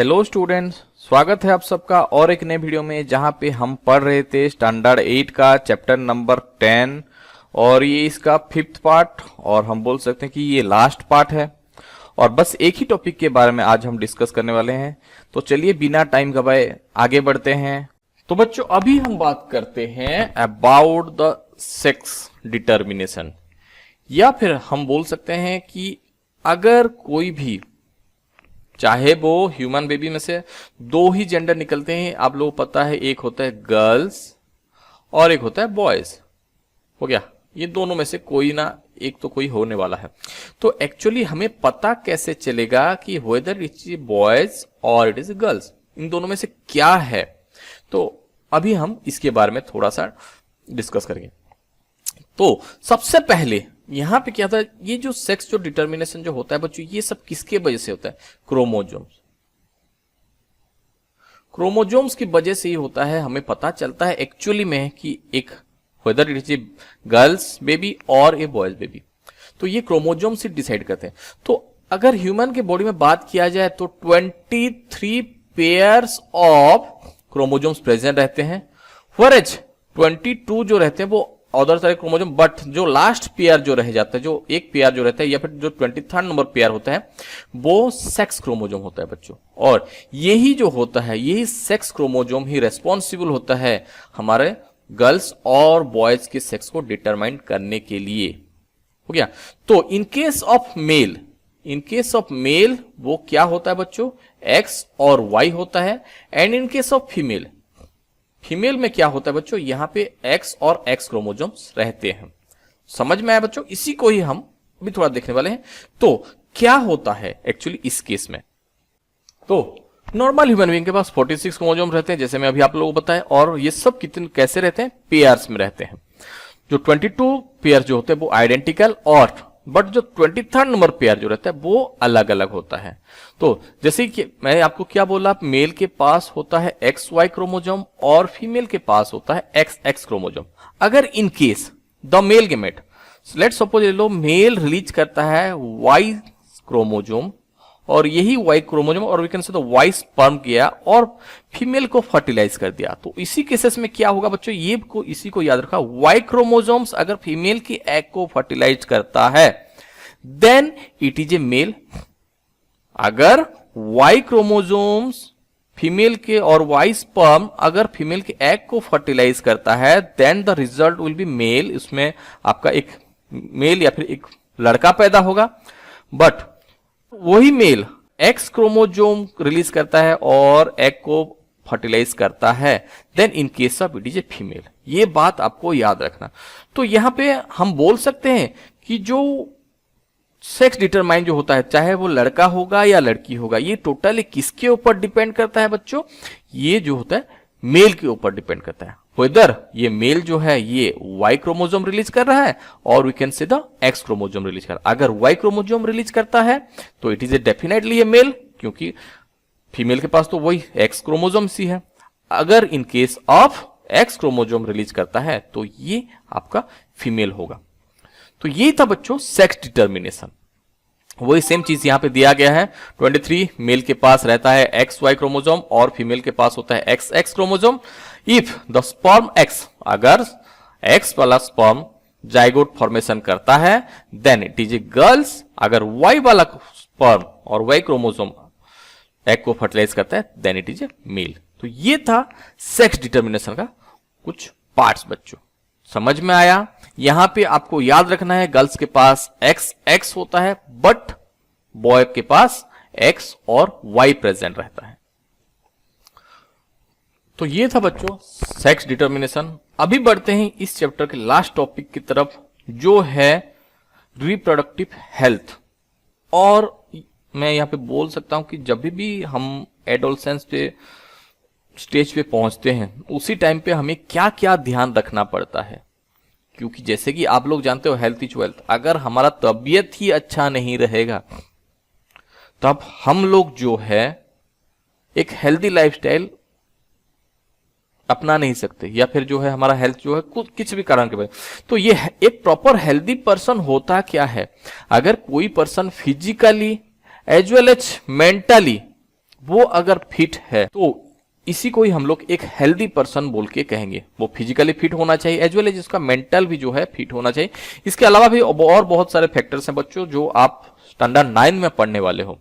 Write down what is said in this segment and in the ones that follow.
Hello students, स्वागत है आप सबका और एक नए वीडियो में जहां पे हम पढ़ रहे थे स्टैंडर्ड 8 का चैप्टर नंबर 10 और ये इसका 5th पार्ट और हम बोल सकते हैं कि ये लास्ट पार्ट है और बस एक ही टॉपिक के बारे में आज हम डिस्कस करने वाले हैं। तो चलिए बिना टाइम गवाए आगे बढ़ते हैं। तो बच्चों अभी हम बात करते हैं अबाउट द सेक्स डिटर्मिनेशन, या फिर हम बोल सकते हैं कि अगर कोई भी, चाहे वो ह्यूमन बेबी में से दो ही जेंडर निकलते हैं, आप लोगों को पता है, एक होता है गर्ल्स और एक होता है बॉयज, हो गया। ये दोनों में से कोई ना एक तो कोई होने वाला है। तो एक्चुअली हमें पता कैसे चलेगा कि वेदर इट इज बॉयज और इट इज गर्ल्स, इन दोनों में से क्या है? तो अभी हम इसके बारे में थोड़ा सा डिस्कस करेंगे। तो सबसे पहले यहां पे क्या था, ये जो सेक्स जो डिटर्मिनेशन जो होता है बच्चों, ये सब किसके वजह से होता है? क्रोमोजोम्स। क्रोमोजोम्स की वजह से ही होता है। हमें पता चलता है एक्चुअली में कि एक whether it is girls baby और ए बॉयज बेबी, तो ये क्रोमोजोम से डिसाइड करते हैं। तो अगर ह्यूमन के बॉडी में बात किया जाए तो 23 पेयर्स ऑफ क्रोमोजोम्स प्रेजेंट रहते हैं, व्हेयरएज 22 जो रहते हैं वो अदर सारे क्रोमोजोम, बट जो लास्ट पेयर जो रह जाता है, जो एक पेयर जो रहता है या फिर जो 23rd नंबर पेयर होता है, वो सेक्स क्रोमोजोम होता है बच्चों। और यही जो होता है, यही सेक्स क्रोमोजोम ही रेस्पॉन्सिबल होता है हमारे गर्ल्स और बॉयज के सेक्स को डिटरमाइन करने के लिए, हो गया। तो इन केस ऑफ मेल वो क्या होता है बच्चों? एक्स और वाई होता है। And in case of female में क्या होता है बच्चों? यहां पे एक्स और एक्स क्रोमोजोम्स रहते हैं। समझ में आया बच्चों? इसी को ही हम भी थोड़ा देखने वाले हैं। तो क्या होता है एक्चुअली इस केस में? तो नॉर्मल ह्यूमन बीइंग के पास 46 क्रोमोजोम रहते हैं, जैसे मैं अभी आप लोगों को बताया, और ये सब कितने कैसे रहते हैं? पेयर्स में रहते हैं। जो 22 पेयर जो होते हैं वो आइडेंटिकल, और बट जो 23rd नंबर पेयर जो रहता है वो अलग अलग होता है। तो जैसे कि मैं आपको क्या बोला, मेल के पास होता है XY क्रोमोजोम और फीमेल के पास होता है XX क्रोमोजोम। अगर in case the male gamete, let's suppose ले लो, मेल रिलीज करता है Y क्रोमोजोम और यही Y क्रोमोजोम और we can say Y sperm किया और फीमेल को फर्टिलाइज कर दिया, तो इसी केसेस में क्या होगा बच्चों? इसी को याद रखा, Y क्रोमोजोम्स अगर फीमेल की एग को फर्टिलाइज करता है then it is a male. अगर Y क्रोमोजोम्स फीमेल के और Y स्पर्म अगर फीमेल के एग को फर्टिलाइज करता है then the result will be male. इसमें आपका एक मेल या फिर एक लड़का पैदा होगा। बट वही मेल एक्स क्रोमोजोम रिलीज करता है और एग को फर्टिलाइज करता है, then in case of it is a female. ये बात आपको याद रखना। तो यहां पे हम बोल सकते हैं कि जो सेक्स डिटरमाइन जो होता है, चाहे वो लड़का होगा या लड़की होगा, ये टोटली किसके ऊपर डिपेंड करता है बच्चों? ये जो होता है मेल के ऊपर डिपेंड करता है। वेदर ये मेल जो है ये Y क्रोमोजोम रिलीज कर रहा है और we can say the X chromosome release कर रहा है। अगर Y क्रोमोजोम रिलीज करता है तो it is a definitely a male, क्योंकि फीमेल के पास तो वही X क्रोमोजोम सी है। अगर in case of X chromosome release करता है तो ये आपका फीमेल होगा। तो ये था बच्चों सेक्स डिटर्मिनेशन। वही सेम चीज यहां पे दिया गया है। 23 मेल के पास रहता है XY क्रोमोजोम और फीमेल के पास होता है XX chromosome. If the sperm X, अगर X वाला स्पर्म जाइगोट फॉर्मेशन करता है then it is a girls. अगर Y वाला स्पर्म और Y क्रोमोजोम एग को फर्टिलाइज करता है then it is a male. तो ये था सेक्स डिटर्मिनेशन का कुछ पार्ट्स बच्चों। समझ में आया? यहां पे आपको याद रखना है गर्ल्स के पास XX होता है बट बॉय के पास X और Y प्रेजेंट रहता है। तो ये था बच्चों सेक्स डिटर्मिनेशन। अभी बढ़ते हैं इस चैप्टर के लास्ट टॉपिक की तरफ, जो है रिप्रोडक्टिव हेल्थ। और मैं यहां पे बोल सकता हूं कि जब भी हम एडोलसेंस पे स्टेज पे पहुंचते हैं उसी टाइम पे हमें क्या क्या ध्यान रखना पड़ता है, क्योंकि जैसे कि आप लोग जानते हो हेल्थ इज वेल्थ। अगर हमारा तबीयत ही अच्छा नहीं रहेगा तब हम लोग जो है एक हेल्दी लाइफस्टाइल अपना नहीं सकते, या फिर जो है हमारा हेल्थ जो है कुछ किसी भी कारण के वजह। तो ये एक प्रॉपर हेल्दी पर्सन होता क्या है? अगर कोई person physically as well as mentally वो अगर फिट है तो इसी को ही हम लोग एक हेल्दी पर्सन बोल के कहेंगे। वो फिजिकली फिट होना चाहिए एज वेल एज इसका मेंटल भी जो है फिट होना चाहिए। इसके अलावा भी और बहुत सारे फैक्टर्स हैं बच्चों जो आप स्टैंडर्ड 9 में पढ़ने वाले हो,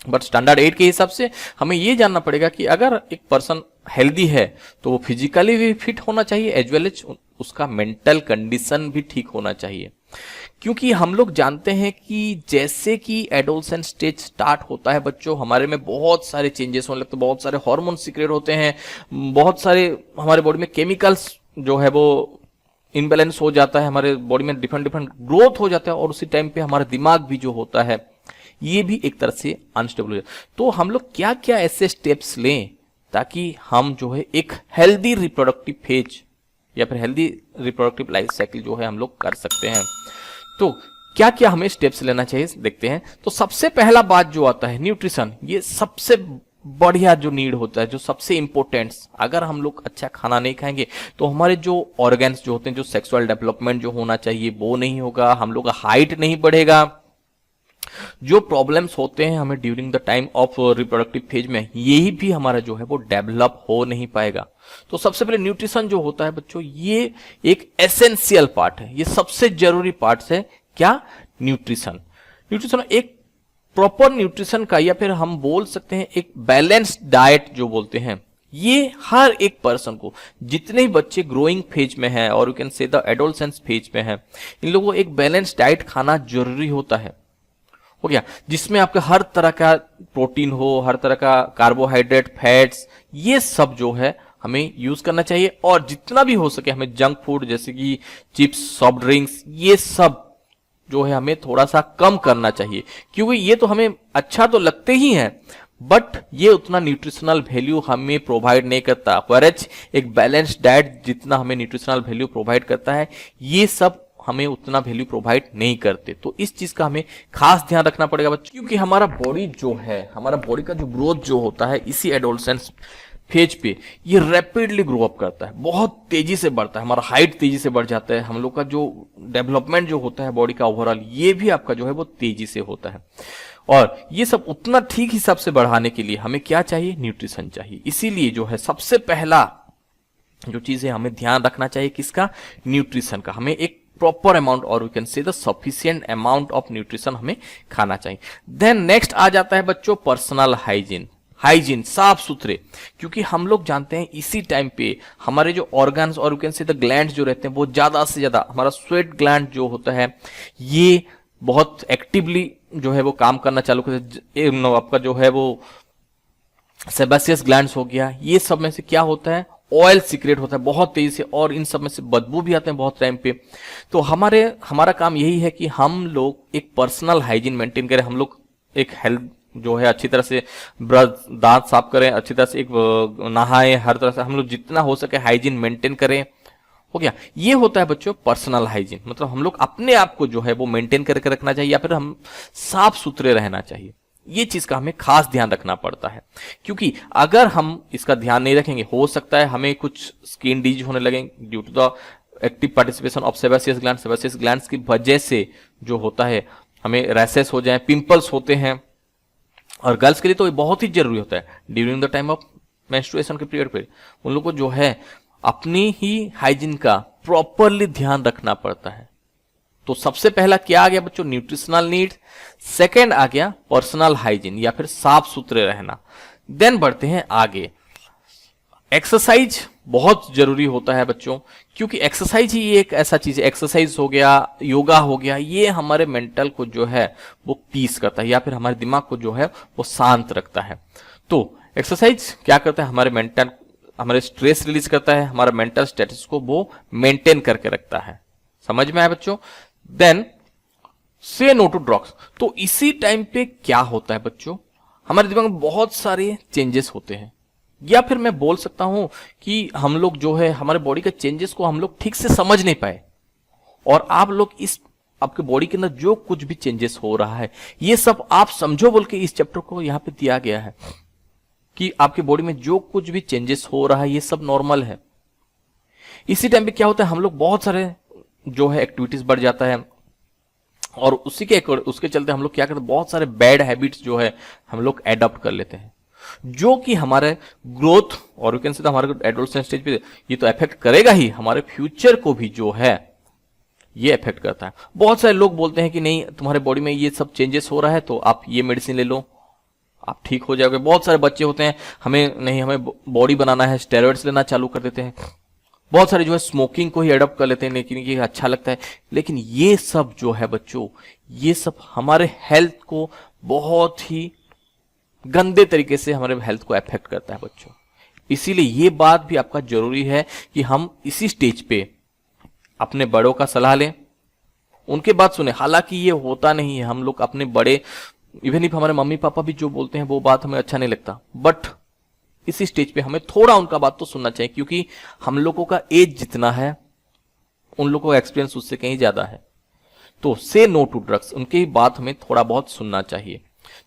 बट स्टैंडर्ड 8 के हिसाब से हमें ये जानना पड़ेगा कि अगर एक पर्सन हेल्दी है तो वो फिजिकली भी फिट होना चाहिए एज वेल एज उसका मेंटल कंडीशन भी ठीक होना चाहिए। क्योंकि हम लोग जानते हैं कि जैसे कि एडोलसेंट स्टेज स्टार्ट होता है बच्चों, हमारे में बहुत सारे चेंजेस होने लगते हैं, बहुत सारे हार्मोन सीक्रेट होते हैं, बहुत सारे हमारे बॉडी में केमिकल्स जो है वो इनबैलेंस हो जाता है, हमारे बॉडी में डिफरेंट डिफरेंट ग्रोथ हो जाता है, और उसी टाइम पे हमारा दिमाग भी जो होता है ये भी एक तरह से अनस्टेबल हो जाता है। तो हम लोग क्या क्या ऐसे स्टेप्स लें ताकि हम जो है एक हेल्दी रिप्रोडक्टिव फेज या फिर हेल्दी रिप्रोडक्टिव लाइफ साइकिल जो है हम लोग कर सकते हैं। तो क्या क्या हमें स्टेप्स लेना चाहिए देखते हैं। तो सबसे पहला बात जो आता है न्यूट्रिशन, ये सबसे बढ़िया जो नीड होता है, जो सबसे इंपॉर्टेंट। अगर हम लोग अच्छा खाना नहीं खाएंगे तो हमारे जो ऑर्गन्स जो होते हैं, जो सेक्सुअल डेवलपमेंट जो होना चाहिए वो नहीं होगा, हम लोग का हाइट नहीं बढ़ेगा, जो प्रॉब्लम्स होते हैं हमें during the time of reproductive phase में, यही भी हमारा जो है वो डेवलप हो नहीं पाएगा। तो सबसे पहले न्यूट्रिशन जो होता है बच्चों, ये एक एसेंशियल पार्ट है, ये सबसे जरूरी पार्ट है। क्या? न्यूट्रिशन। न्यूट्रिशन एक प्रॉपर न्यूट्रिशन का, या फिर हम बोल सकते हैं एक बैलेंस्ड डाइट जो बोलते हैं, ये हर एक पर्सन को, जितने ही बच्चे ग्रोइंग फेज में हैं और you can say the adolescence phase में हैं, इन लोगों को एक बैलेंस्ड डाइट खाना जरूरी होता है। हो गया, जिसमें आपका हर तरह का प्रोटीन हो, हर तरह का कार्बोहाइड्रेट, फैट्स, ये सब जो है हमें यूज करना चाहिए। और जितना भी हो सके हमें जंक फूड जैसे कि चिप्स, सॉफ्ट ड्रिंक्स, ये सब जो है हमें थोड़ा सा कम करना चाहिए, क्योंकि ये तो हमें अच्छा तो लगते ही हैं बट ये उतना न्यूट्रिशनल वैल्यू हमें प्रोवाइड नहीं करता। वरच एक बैलेंस्ड डाइट जितना हमें न्यूट्रिशनल वैल्यू प्रोवाइड करता है, ये सब हमें उतना वैल्यू प्रोवाइड नहीं करते। तो इस चीज का हमें खास ध्यान रखना पड़ेगा बच्चों, क्योंकि हमारा बॉडी जो है, हमारा बॉडी का जो ग्रोथ जो होता है इसी एडोलसेंस फेज पे, ये रैपिडली ग्रो अप करता है, बहुत तेजी से बढ़ता है, हमारा हाइट तेजी से बढ़ जाता है, हम लोग का जो डेवलपमेंट जो होता है बॉडी का ओवरऑल, ये भी आपका जो है वो तेजी से होता है। और ये सब उतना ठीक हिसाब से बढ़ाने के लिए हमें क्या चाहिए? न्यूट्रिशन चाहिए। इसीलिए जो है सबसे पहला जो चीज है हमें ध्यान रखना चाहिए किसका? न्यूट्रिशन का। हमें एक प्रॉपर अमाउंट और we can say the sufficient amount of nutrition हमें खाना चाहिए। देन नेक्स्ट आ जाता है बच्चों पर्सनल हाइजीन। हाइजीन, साफ सुथरे, क्योंकि हम लोग जानते हैं इसी टाइम पे हमारे जो ऑर्गन्स और we can say the glands जो रहते हैं वो ज्यादा से ज्यादा, हमारा स्वेट ग्लैंड जो होता है ये बहुत एक्टिवली जो है वो काम करना चालू करते हैं। आपका जो है वो सेबेसियस ग्लैंड्स हो गया, ये सब में से क्या होता है? ऑयल सीक्रेट होता है बहुत तेजी से, और इन सब में से बदबू भी आते हैं बहुत टाइम पे। तो हमारा काम यही है कि हम लोग एक पर्सनल हाइजीन मेंटेन करें, हम लोग एक हेल्थ जो है अच्छी तरह से ब्रश, दांत साफ करें, अच्छी तरह से एक नहाएं, हर तरह से हम लोग जितना हो सके हाइजीन मेंटेन करें। हो गया, ये होता है बच्चों पर्सनल हाइजीन। मतलब हम लोग अपने आप को जो है वो मेंटेन करके रखना चाहिए, या फिर हम साफ सुथरे रहना चाहिए। ये चीज का हमें खास ध्यान रखना पड़ता है, क्योंकि अगर हम इसका ध्यान नहीं रखेंगे, हो सकता है हमें कुछ स्किन डिजीज होने लगे due to the active participation of sebaceous gland. Sebaceous glands की वजह से जो होता है हमें रैशेस हो जाए, पिंपल्स होते हैं, और गर्ल्स के लिए तो ये बहुत ही जरूरी होता है during the time of menstruation के पीरियड पे उन लोगों को जो है अपनी ही हाइजीन का प्रॉपरली ध्यान रखना पड़ता है। तो सबसे पहला क्या आ गया बच्चों? Nutritional need. सेकेंड आ गया पर्सनल हाइजीन या फिर साफ सुथरे रहना। देन बढ़ते हैं आगे, एक्सरसाइज बहुत जरूरी होता है बच्चों, क्योंकि एक्सरसाइज ही एक ऐसा चीज है, एक्सरसाइज हो गया, योगा हो गया, ये हमारे मेंटल को जो है वो पीस करता है, या फिर हमारे दिमाग को जो है वो शांत रखता है। तो एक्सरसाइज क्या करता है? हमारे स्ट्रेस रिलीज करता है, हमारा मेंटल स्टेटस को वो मेंटेन करके रखता है। समझ में आया बच्चों? देन से नो टू ड्रग्स। तो इसी टाइम पे क्या होता है बच्चों? हमारे दिमाग में बहुत सारे चेंजेस होते हैं, या फिर मैं बोल सकता हूं कि हम लोग जो है हमारे बॉडी के चेंजेस को हम लोग ठीक से समझ नहीं पाए, और आप लोग इस आपके बॉडी के अंदर जो कुछ भी चेंजेस हो रहा है ये सब आप समझो बोल के इस चैप्टर को यहां पे दिया गया है कि आपके बॉडी में जो कुछ भी चेंजेस हो रहा है ये सब नॉर्मल है। इसी टाइम पे क्या होता है? हम लोग बहुत सारे जो है एक्टिविटीज बढ़ जाता है, और उसके चलते हम लोग क्या करते हैं? बहुत सारे बैड हैबिट्स जो है हम लोग एडॉप्ट कर लेते हैं। जो कि हमारे ग्रोथ और कैन से हमारे एडोलसेंस स्टेज पे ये तो इफेक्ट करेगा ही, हमारे फ्यूचर को भी जो है ये इफेक्ट करता है। बहुत सारे लोग बोलते हैं कि नहीं तुम्हारे बॉडी में ये सब चेंजेस हो रहा है तो आप ये मेडिसिन ले लो, आप ठीक हो जाओगे। बहुत सारे बच्चे होते हैं हमें बॉडी बनाना है, स्टेरॉइड्स लेना चालू कर देते हैं। बहुत सारे जो है स्मोकिंग को ही एडॉप्ट कर लेते हैं, लेकिन ये अच्छा लगता है। लेकिन ये सब जो है बच्चों, ये सब हमारे हेल्थ को बहुत ही गंदे तरीके से हमारे हेल्थ को अफेक्ट करता है बच्चों। इसीलिए ये बात भी आपका जरूरी है कि हम इसी स्टेज पे अपने बड़ों का सलाह लें, उनके बात सुने। हालांकि ये होता नहीं है, हम लोग अपने बड़े, इवन इफ हमारे मम्मी पापा भी जो बोलते हैं वो बात हमें अच्छा नहीं लगता, बट इसी स्टेज पे हमें थोड़ा उनका बात तो सुनना चाहिए, क्योंकि हम लोगों का एज जितना है उन लोगों का एक्सपीरियंस उससे कहीं ज्यादा है। तो से नो टू ड्रग्स, उनकी बात हमें थोड़ा बहुत सुनना चाहिए।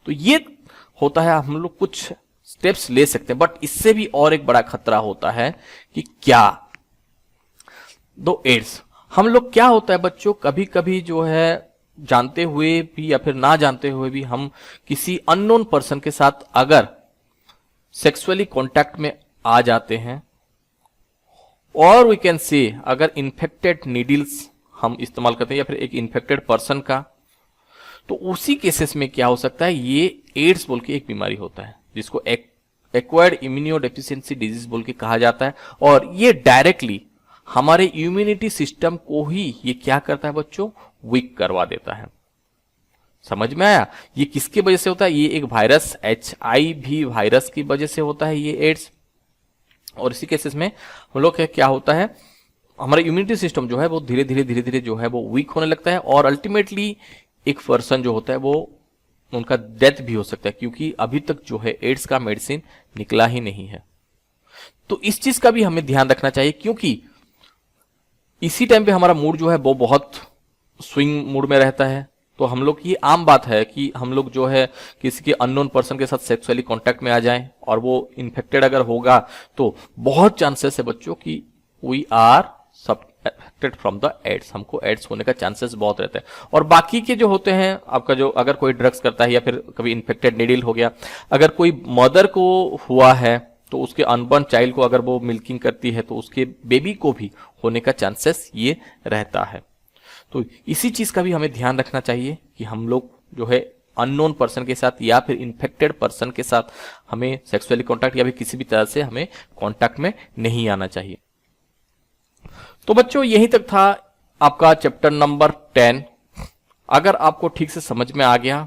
तो ये होता है, हम लोग कुछ स्टेप्स ले सकते हैं, बट इससे भी और एक बड़ा खतरा होता है कि क्या दो एड्स, हम लोग क्या होता है बच्चों, कभी कभी जो है जानते हुए भी या फिर ना जानते हुए भी हम किसी अननोन पर्सन के साथ अगर सेक्सुअली कांटेक्ट में आ जाते हैं, और वी कैन से अगर इन्फेक्टेड नीडल्स हम इस्तेमाल करते हैं या फिर एक इन्फेक्टेड पर्सन का, तो उसी केसेस में क्या हो सकता है, ये एड्स बोल के एक बीमारी होता है जिसको एक्वायर्ड इम्यूनोडेफिशिएंसी डिजीज बोल के कहा जाता है। और ये डायरेक्टली हमारे इम्यूनिटी सिस्टम को ही ये क्या करता है बच्चों, वीक करवा देता है। समझ में आया? ये किसकी वजह से होता है? ये एक वायरस HIV वायरस की वजह से होता है ये एड्स। और इसी केसेस में हम लोग क्या होता है, हमारा इम्यूनिटी सिस्टम जो है वो धीरे धीरे जो है वो वीक होने लगता है, और अल्टीमेटली एक पर्सन जो होता है वो उनका डेथ भी हो सकता है, क्योंकि अभी तक जो है एड्स का मेडिसिन निकला ही नहीं है। तो इस चीज का भी हमें ध्यान रखना चाहिए, क्योंकि इसी टाइम पे हमारा मूड जो है वो बहुत स्विंग मूड में रहता है। तो हम लोग की आम बात है कि हम लोग जो है किसी के अननोन पर्सन के साथ सेक्सुअली कांटेक्ट में आ जाएं, और वो इन्फेक्टेड अगर होगा तो बहुत चांसेस है बच्चों कि we are affected from the AIDS, हमको एड्स होने का चांसेस बहुत रहता है। और बाकी के जो होते हैं आपका, जो अगर कोई ड्रग्स करता है या फिर कभी इन्फेक्टेड नीडल हो गया, अगर कोई मदर को हुआ है तो उसके अनबॉर्न चाइल्ड को अगर वो मिल्किंग करती है तो उसके बेबी को भी होने का चांसेस ये रहता है। तो इसी चीज का भी हमें ध्यान रखना चाहिए कि हम लोग जो है अननोन पर्सन के साथ या फिर इन्फेक्टेड पर्सन के साथ हमें सेक्सुअली कांटेक्ट या फिर किसी भी तरह से हमें कांटेक्ट में नहीं आना चाहिए। तो बच्चों यहीं तक था आपका चैप्टर नंबर 10। अगर आपको ठीक से समझ में आ गया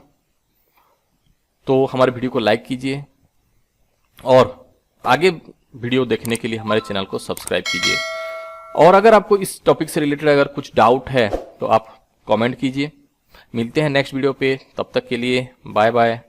तो हमारे वीडियो को लाइक कीजिए, और आगे वीडियो देखने के लिए हमारे चैनल को सब्सक्राइब कीजिए। और अगर आपको इस टॉपिक से रिलेटेड अगर कुछ डाउट है तो आप कमेंट कीजिए। मिलते हैं नेक्स्ट वीडियो पे, तब तक के लिए बाय बाय।